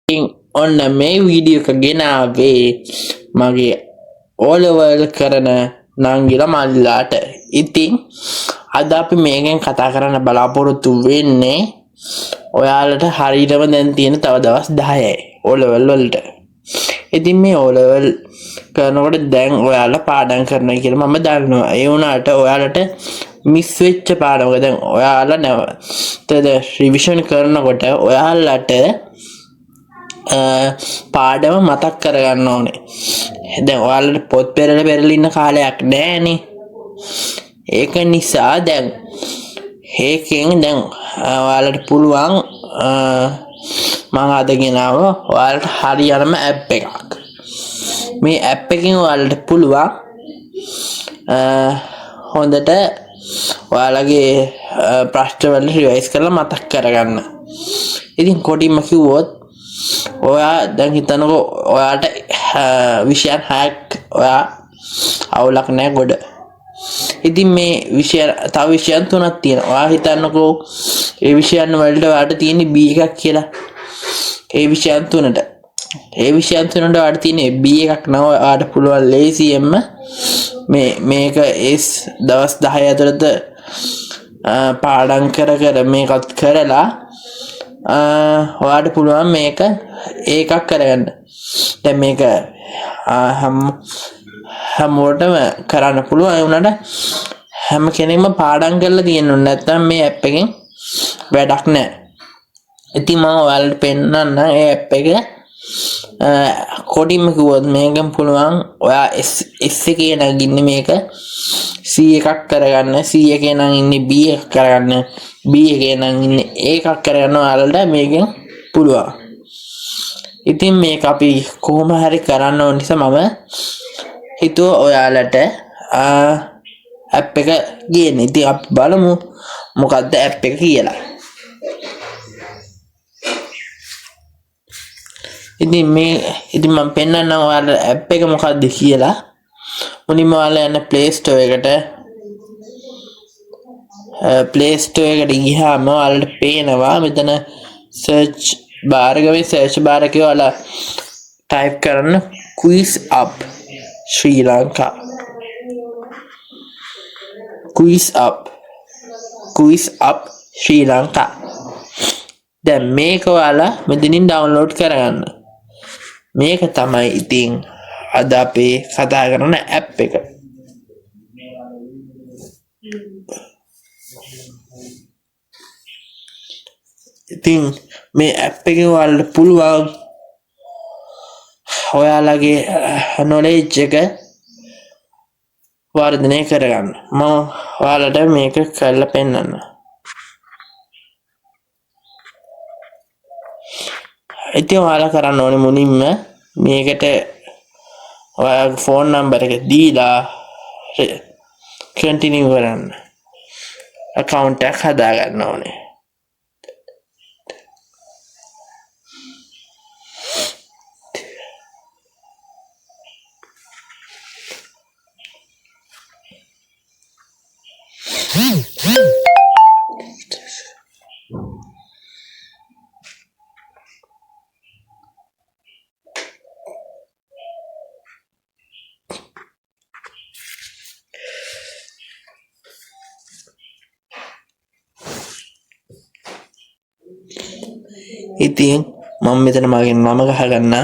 ඔන්න මේ වීඩියෝ එක ගෙනාවේ මගේ ඕලෙවල් කරන නංගිලා මල්ලිලාට. ඉතින් අද අපි මේකෙන් කතා කරන්න බලාපොරොත්තු වෙන්නේ ඔයාලට හරියටම දැන් තියෙන තව දවස් 10යි ඕලෙවල් වලට. ඉතින් මේ ඕලෙවල් කරනකොට දැන් ඔයාලා පාඩම් කරනවා කියලා මම දන්නවා. ඒ වුණාට ඔයාලට මිස් වෙච්ච පාඩම දැන් ඔයාලා නැවතද රිවිෂන් කරනකොට ඔයාලට පාඩම මතක් කරගන්න ඕනේ. දැන් ඔයාලට පොත් පෙරලා ඉන්න කාලයක් නෑනේ. ඒක නිසා දැන් ඒකෙන් දැන් ඔයාලට පුළුවන් මම අද ගෙනාව ඔයාලට හරියටම ඇප් එකක්. මේ ඇප් එකෙන් ඔයාලට පුළුවන් හොඳට ඔයාලගේ ප්‍රශ්න වල රිවයිස් කරලා මතක් කරගන්න. ඉතින් කොටින්ම කිව්වොත් ඔයා දැන් හිතනකො ඔයාට විෂයන් 6ක් ඔයා අවුලක් නැහැ ගොඩ. ඉතින් මේ විෂය තව විෂයන් 3ක් තියෙනවා. ඔයා හිතන්නකෝ ඒ විෂයන් වලට ඔයාට තියෙන්නේ B එකක් කියලා. ඒ විෂයන් 3ට ඔයාට තියෙන්නේ B එකක් නෝ. ඔයාට පුළුවන් ලේසියෙන්ම මේක දවස් 10 ඇතුළත පාඩම් කර මේකත් කරලා ඔයාට පුළුවන් මේක ඒකක් කරගන්න. දැන් මේක හැමෝටම කරන්න පුළුවන්. ඒ වුණාට හැම කෙනෙක්ම පාඩම් කරලා තියෙන්න නැත්නම් මේ ඇප් එකෙන් වැඩක් නැහැ. ඉතින් මම ඔයාලට පෙන්නන්න ඒ ඇප් එක කොටින්ම කිව්වොත් මේකෙන් පුළුවන් ඔයා S එකේ නම් ඉන්නේ මේක C එකක් කරගන්න. C එකේ නම් ඉන්නේ B එකක් කරගන්න. B එකේ නම් ඉන්නේ ඒකක් කරගන්න ඔයාලට මේකෙන් පුළුවන්. ඉතින් මේක අපි කොහොම හරි කරන්න ඕන නිසා මම හිතුවා ඔයාලට ඇප් එක ගේන්න. ඉතින් අපි බලමු මොකද්ද ඇප් එක කියලා. ඉතින් මම පෙන්නන්නම් ඔයාලට ඇප් එක මොකද්ද කියලා. මුලින්ම ඔයාලා යන්න Play Store එකට. Play Store එකට ගියාම ඔයාලට පේනවා මෙතන search bar එකේ ඔයාලා type කරන්න quiz up Sri Lanka. quiz up Sri Lanka. දැන් මේක ඔයාලා මෙතනින් download කරගන්න. මේක තමයි ඉතින් අද අපි කතා කරන ඇප් එක. ඉතින් මේ ඇප් එකෙන් ඔයාලට පුළුවන් ඔයාලගේ knowledge එක වර්ධනය කරගන්න. මම ඔයාලට මේක කරලා පෙන්නන්න. ඉතින් ඔයාලා කරන්න ඕනේ මුලින්ම මේකට ඔයාලගේ ෆෝන් නම්බර් එක දීලා කන්ටිනියු කරන්න. account එකක් හදාගන්න ඕනේ. ඉතින් මම මෙතන මගේ නම ගහගන්න.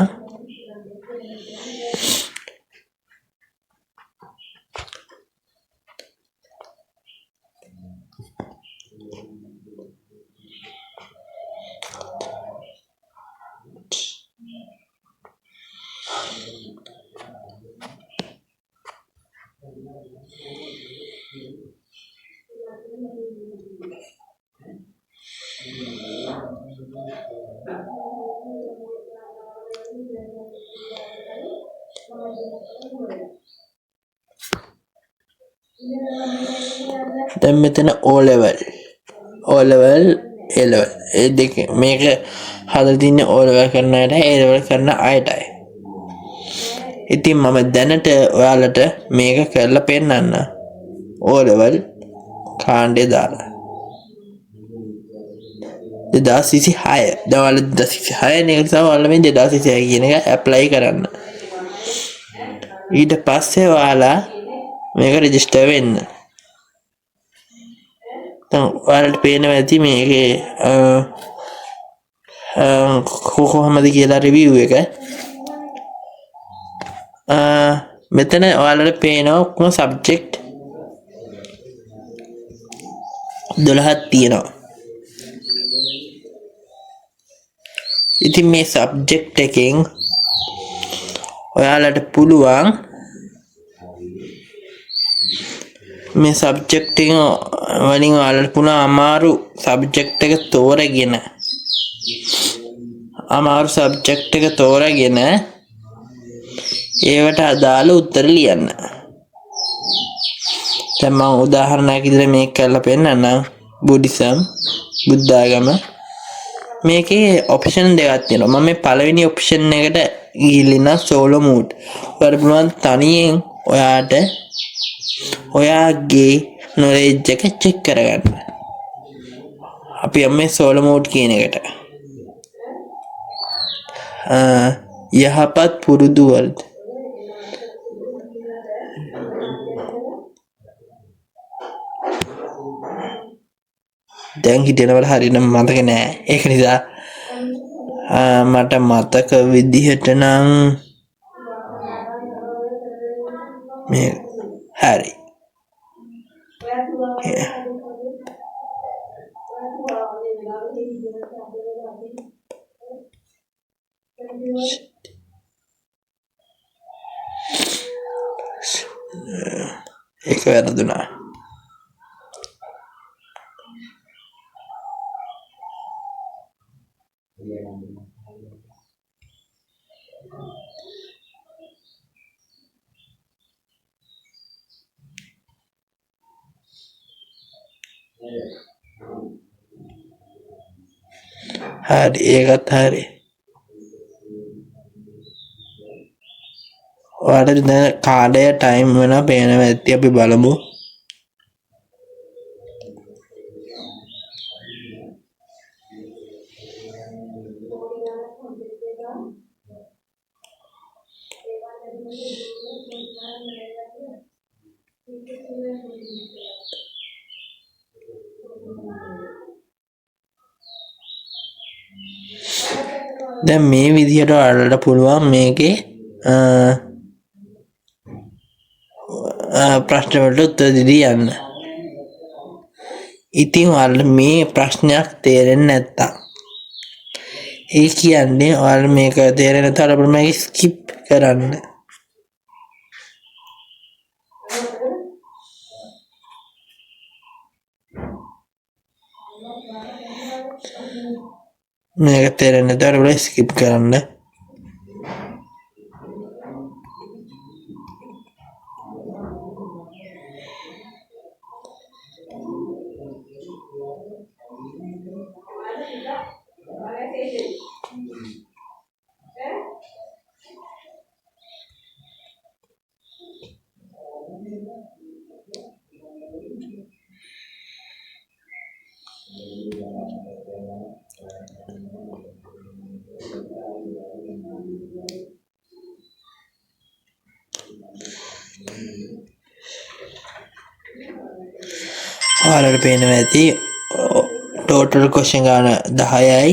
දැන් මෙතන O level A level ඒ දෙක මේක හදලා තින්නේ O level කරන අයට A level කරන අයටයි. ඉතින් මම දැනට ඔයාලට මේක කරලා පෙන්නන්න. O level කාණ්ඩය දාලා 2026 දවල් 2026 නිසා ඔයාලා මේ 2026 කියන එක ඇප්ලයි කරන්න. ඊට පස්සේ ඔයාලා මේක රෙජිස්ටර් වෙන්න. දැන් ඔයාලට පේනවා ඇති මේකේ කොහොමද කියලා රිවිව් එක. මෙතන ඔයාලට පේනවා ඔක්කොම සබ්ජෙක්ට් 12ක් තියෙනවා. ඉතින් මේ සබ්ජෙක්ට් එකෙන් ඔයාලට පුළුවන් මේ සබ්ජෙක්ට් එක වලින් ඔයාලට පුළුවන් අමාරු සබ්ජෙක්ට් එක තෝරගෙන ඒවට අදාළ උත්තර ලියන්න. දැන් මම උදාහරණයක් විදිහට මේක කරලා පෙන්නන්නම්. බුද්දිසම් බුද්ධාගම මේකේ ඔප්ෂන් දෙකක් තියෙනවා. මම මේ පළවෙනි ඔප්ෂන් එකට ගිහිල්ලා සෝලෝ මූඩ්. ඔයාලට පුළුවන් තනියෙන් ඔයාට ඔයාගේ නොලෙජ් එක චෙක් කරගන්න. අපි යන්නේ සෝලෝ මූඩ් කියන එකට. යහපත් පුරුදු වලට දැන් හිතනවල හරියට මතක නෑ. ඒක නිසා මට මතක විදිහට නම් මේ හරි. ඒක වැරදුනා. හරි ඒකත් හරි. ඔයාලට දැන් කාඩය ටයිම් වෙනවා පේනවා ඇති. අපි බලමු. දැන් මේ විදිහට ඔයාලට පුළුවන් මේකේ ප්‍රශ්න වලට උත්තර දෙන්න. ඉතින් ඔයාලට මේ ප්‍රශ්නයක් තේරෙන්නේ නැත්තම් ඒ කියන්නේ ඔයාලට මේක තේරෙන්නේ නැත්නම් ඔයාලට මේක ස්කිප් කරන්න. මේක තේරෙන්නේ නැත්නම් ඔයාලට ස්කිප් කරන්න. ඔයාලට පේනවා ඇති ටෝටල් ක්වෙස්චන් ගාන 10යි.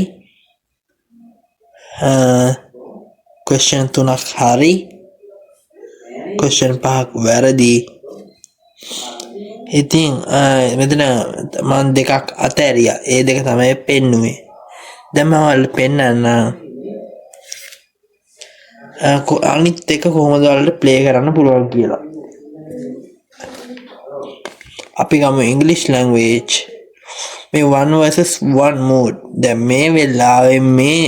ක්වෙස්චන් 3ක් හරි, ක්වෙස්චන් 5ක් වැරදි. ඉතින් මෙතන මම දෙකක් අතෑරියා. ඒ දෙක තමයි පෙන්නුවේ. දැන් මම ඔයාලට පෙන්නන්න අනිත් එක කොහොමද ඔයාලට ප්ලේ කරන්න පුළුවන් කියලා. අපි ගමු English language. මේ 1 versus 1 mode. දැන් මේ වෙලාවේ මේ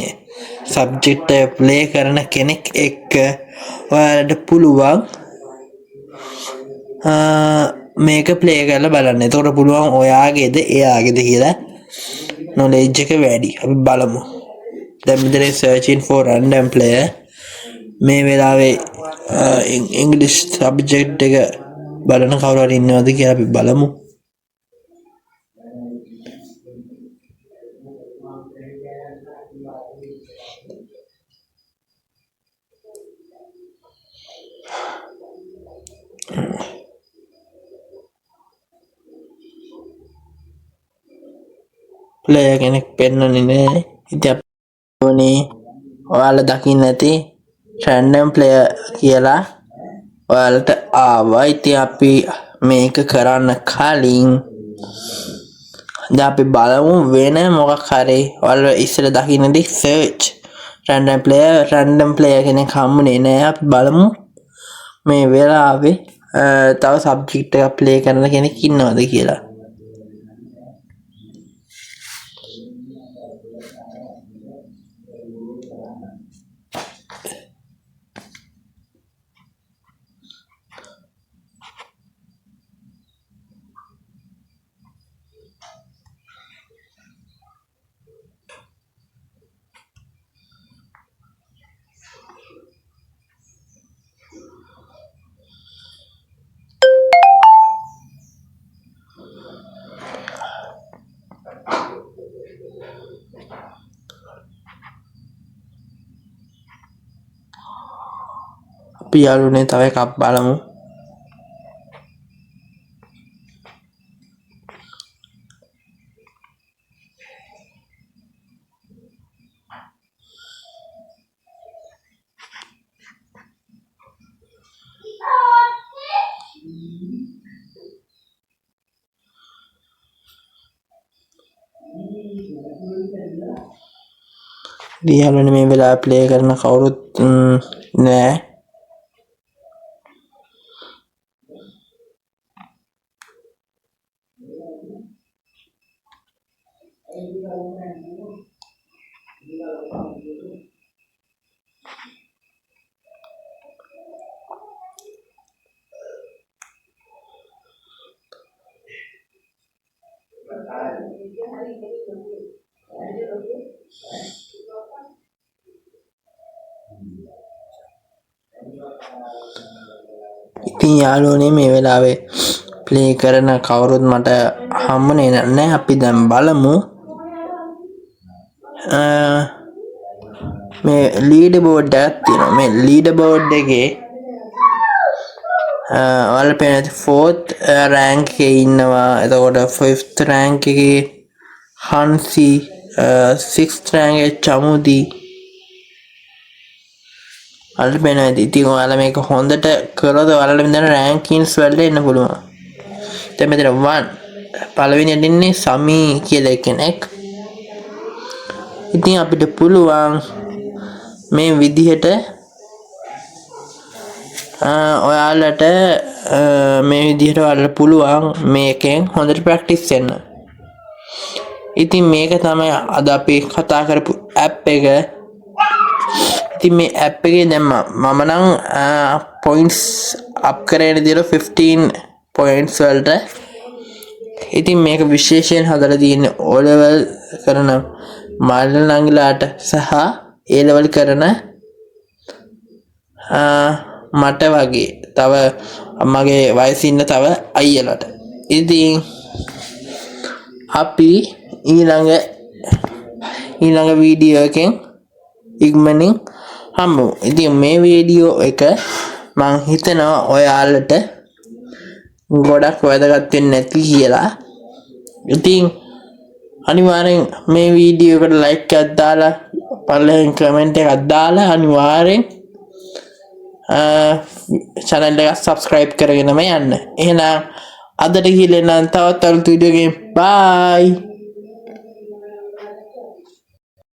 සබ්ජෙක්ට් එක ප්ලේ කරන කෙනෙක් එක්ක ඔයාලට පුළුවන් මේක ප්ලේ කරලා බලන්න. එතකොට පුළුවන් ඔයාගේද එයාගේද කියලා නොලෙජ් එක වැඩි. අපි බලමු. දැන් මෙතන searching for random player. මේ වෙලාවේ English subject එක බලන කවුරු හරි ඉන්නවද කියලා අපි බලමු. ප්ලේයර් කෙනෙක් පෙන්වන්නේ නැහැ. ඉතින් අපි ඔයාලා දකින්න ඇති රැන්ඩම් ප්ලේයර් කියලා ඔයාලට ආවා. ඉතින් අපි මේක කරන්න කලින් දැන් අපි බලමු වෙන මොකක් හරි ඔයාලා ඉස්සර දකින්නදී සර්ච් රැන්ඩම් ප්ලේයර් කෙනෙක් හම්බුනේ නැහැ. අපි බලමු මේ වෙලාවේ තව සබ්ජෙක්ට් එකක් ප්ලේ කරන කෙනෙක් ඉන්නවද කියලා. අපි යාළුවනේ තව එකක් බලමු. යාළුවනේ මේ වෙලාව ප්ලේ කරන කවුරුත් නෑ. ඉතින් යාළුවනේ මේ වෙලාවේ ප්ලේ කරන කවුරුත් මට හම්බුනේ නැහැ. අපි දැන් බලමු මේ ලීඩර් බෝඩ් එකක් තියෙනවා. මේ ලීඩර් බෝඩ් එකේ ඔයාලා පේන 4th රෑන්ක් එකේ ඉන්නවා. එතකොට 5th රෑන්ක් එකේ හන්සි, 6th රෑන්ක් එකේ චමුදි ඔයාලට පේනවා. ඉතින් ඔයාලා මේක හොඳට කරොත් ඔයාලට මෙතන රෑන්කින්ස් වලට එන්න පුළුවන්. දැන් මෙතන 1 පළවෙනියට ඉන්නේ සමී කියලා කෙනෙක්. ඉතින් අපිට පුළුවන් මේ විදිහට ඔයාලට පුළුවන් මේකෙන් හොඳට ප්‍රැක්ටිස් වෙන්න. ඉතින් මේක තමයි අද අපි කතා කරපු ඇප් එක. ඉතින් මේ ඇප් එකේ දැන් මම නම් පොයින්ට්ස් අප් කරගෙන දිලා 15 පොයින්ට්ස් වලට. ඉතින් මේක විශේෂයෙන් හදලා තියෙන්නේ O level කරන මාළු නංගිලාට සහ A level කරන මට වගේ තව මගේ වයසේ ඉන්න තව අයියලාට. ඉතින් අපි ඊළඟ වීඩියෝ එකෙන් ඉක්මනින් හම්බු. ඉතින් මේ වීඩියෝ එක මං හිතනවා ඔයාලට ගොඩක් වැදගත් වෙන්නේ නැති කියලා. ඉතින් අනිවාර්යෙන් මේ වීඩියෝ එකට ලයික් එකක් දාලා පළවෙනි කමෙන්ට් එකක් දාලා අනිවාර්යෙන් channel එක subscribe කරගෙනම යන්න. එහෙනම් අදට කියලා නම් තවත් අලුත් වීඩියෝ එකකින් bye.